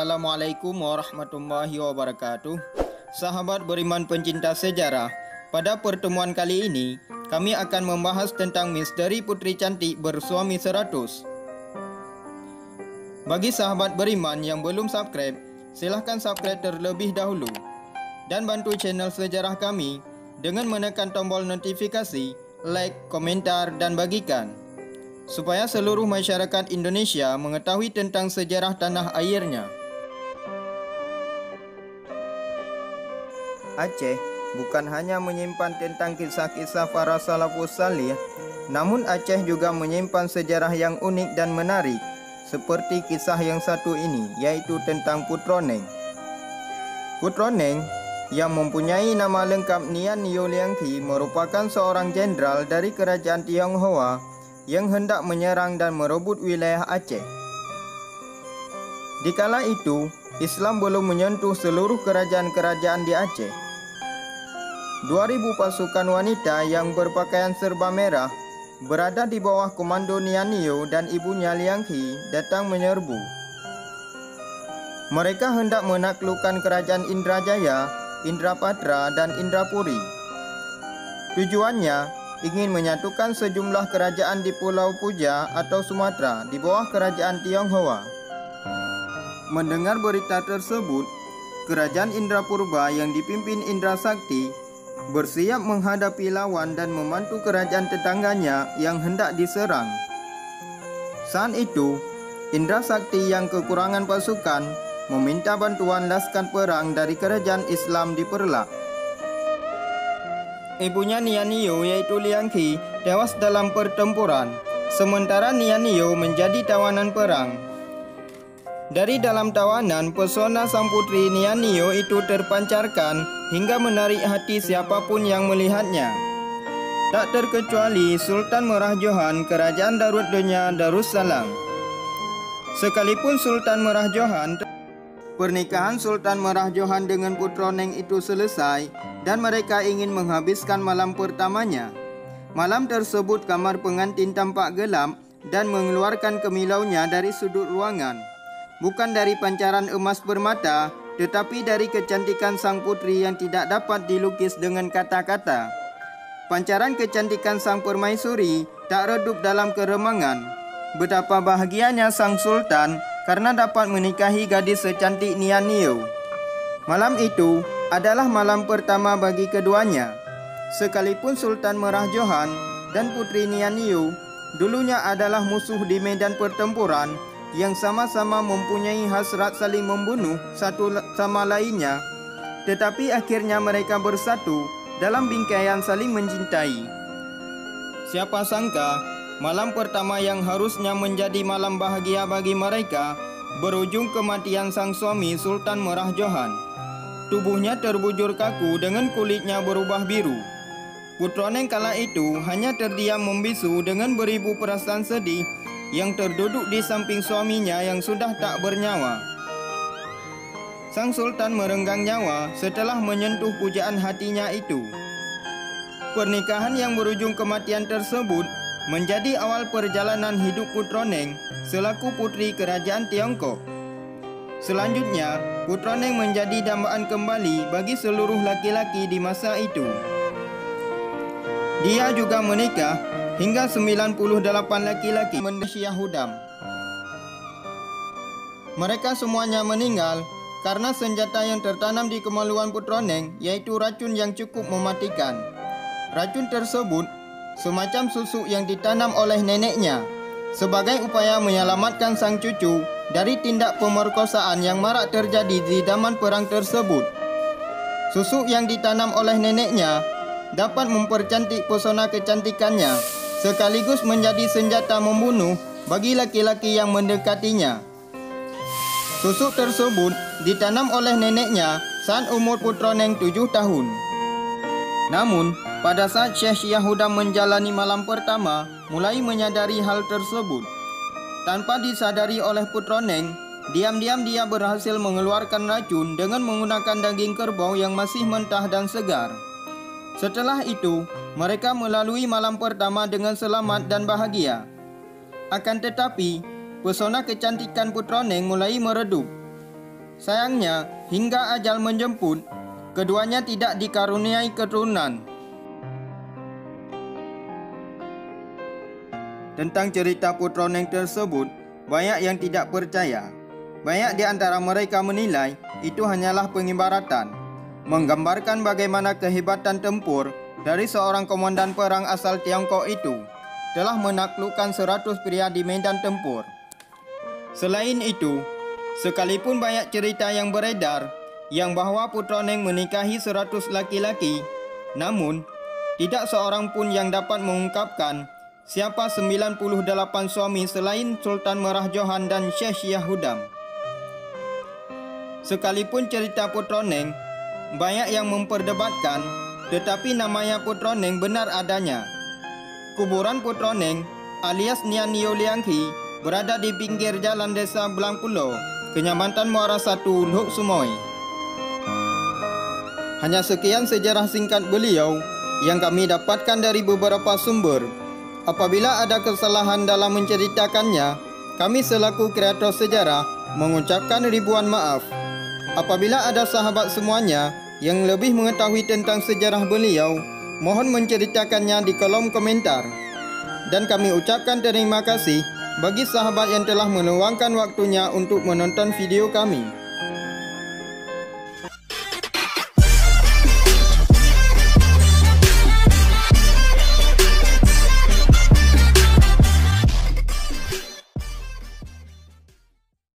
Assalamualaikum warahmatullahi wabarakatuh. Sahabat beriman pencinta sejarah, pada pertemuan kali ini kami akan membahas tentang misteri putri cantik bersuami 100. Bagi sahabat beriman yang belum subscribe, silahkan subscribe terlebih dahulu dan bantu channel sejarah kami dengan menekan tombol notifikasi, like, komentar, dan bagikan, supaya seluruh masyarakat Indonesia mengetahui tentang sejarah tanah airnya. Aceh bukan hanya menyimpan tentang kisah-kisah para salafus salih, namun Aceh juga menyimpan sejarah yang unik dan menarik, seperti kisah yang satu ini, yaitu tentang Putroneng. Putroneng yang mempunyai nama lengkap Nian Nio Liangqi merupakan seorang jenderal dari kerajaan Tionghoa yang hendak menyerang dan merebut wilayah Aceh. Di kala itu, Islam belum menyentuh seluruh kerajaan-kerajaan di Aceh. 2000 pasukan wanita yang berpakaian serba merah berada di bawah komando Nian Nio dan ibunya Liangqi datang menyerbu. Mereka hendak menaklukkan kerajaan Indrajaya, Indrapatra, dan Indrapuri. Tujuannya ingin menyatukan sejumlah kerajaan di Pulau Puja atau Sumatera di bawah kerajaan Tionghoa. Mendengar berita tersebut, kerajaan Indrapurba yang dipimpin Indra Sakti bersiap menghadapi lawan dan membantu kerajaan tetangganya yang hendak diserang. Saat itu, Indra Sakti yang kekurangan pasukan meminta bantuan laskar perang dari kerajaan Islam di Perlak. Ibunya Nian Nio yaitu Liangqi tewas dalam pertempuran, sementara Nian Nio menjadi tawanan perang. Dari dalam tawanan, pesona sang putri Nian Nio itu terpancarkan hingga menarik hati siapapun yang melihatnya. Tak terkecuali Sultan Merah Johan Kerajaan Darusdunya Darussalam. Sekalipun Sultan Merah Johan, pernikahan Sultan Merah Johan dengan Putroneng itu selesai dan mereka ingin menghabiskan malam pertamanya. Malam tersebut kamar pengantin tampak gelap dan mengeluarkan kimilaunya dari sudut ruangan. Bukan dari pancaran emas permata, tetapi dari kecantikan sang putri yang tidak dapat dilukis dengan kata-kata. Pancaran kecantikan sang permaisuri tak redup dalam keremangan. Betapa bahagianya sang sultan karena dapat menikahi gadis secantik Nian Nio. Malam itu adalah malam pertama bagi keduanya. Sekalipun Sultan Merah Johan dan Putri Nian Nio dulunya adalah musuh di medan pertempuran yang sama-sama mempunyai hasrat saling membunuh satu sama lainnya, tetapi akhirnya mereka bersatu dalam bingkaian saling mencintai. Siapa sangka malam pertama yang harusnya menjadi malam bahagia bagi mereka berujung kematian sang suami Sultan Merah Johan. Tubuhnya terbujur kaku dengan kulitnya berubah biru. Putroneng kala itu hanya terdiam membisu dengan beribu perasaan sedih yang terduduk di samping suaminya yang sudah tak bernyawa. Sang Sultan merenggang nyawa setelah menyentuh pujaan hatinya itu. Pernikahan yang berujung kematian tersebut menjadi awal perjalanan hidup Putroneng selaku putri kerajaan Tiongkok. Selanjutnya, Putroneng menjadi dambaan kembali bagi seluruh laki-laki di masa itu. Dia juga menikah hingga 98 laki-laki Malaysia Hudam. Mereka semuanya meninggal karena senjata yang tertanam di kemaluan Putroneng yaitu racun yang cukup mematikan. Racun tersebut semacam susu yang ditanam oleh neneknya sebagai upaya menyelamatkan sang cucu dari tindak pemerkosaan yang marak terjadi di zaman perang tersebut. Susu yang ditanam oleh neneknya dapat mempercantik pesona kecantikannya sekaligus menjadi senjata membunuh bagi laki-laki yang mendekatinya. Susu tersebut ditanam oleh neneknya saat umur Putroneng 7 tahun. Namun, pada saat Syekh Yahudam menjalani malam pertama, mulai menyadari hal tersebut. Tanpa disadari oleh Putroneng, diam-diam dia berhasil mengeluarkan racun dengan menggunakan daging kerbau yang masih mentah dan segar. Setelah itu, mereka melalui malam pertama dengan selamat dan bahagia. Akan tetapi, pesona kecantikan Putroneng mulai meredup. Sayangnya, hingga ajal menjemput, keduanya tidak dikaruniai keturunan. Tentang cerita Putroneng tersebut, banyak yang tidak percaya. Banyak di antara mereka menilai itu hanyalah pengibaratan, menggambarkan bagaimana kehebatan tempur dari seorang komandan perang asal Tiongkok itu telah menaklukkan 100 pria di medan tempur. Selain itu, sekalipun banyak cerita yang beredar yang bahwa Putroneng menikahi 100 laki-laki, namun tidak seorang pun yang dapat mengungkapkan siapa 98 suami selain Sultan Merah Johan dan Syekh Yahudam. Sekalipun cerita Putroneng banyak yang memperdebatkan, tetapi namanya Putroneng benar adanya. Kuburan Putroneng alias Nian Nio Lianghi berada di pinggir jalan desa Blangpulo, Kecamatan Muara Satu, Lhok Sumoy. Hanya sekian sejarah singkat beliau yang kami dapatkan dari beberapa sumber. Apabila ada kesalahan dalam menceritakannya, kami selaku kreator sejarah mengucapkan ribuan maaf. Apabila ada sahabat semuanya yang lebih mengetahui tentang sejarah beliau, mohon menceritakannya di kolom komentar. Dan kami ucapkan terima kasih bagi sahabat yang telah meluangkan waktunya untuk menonton video kami.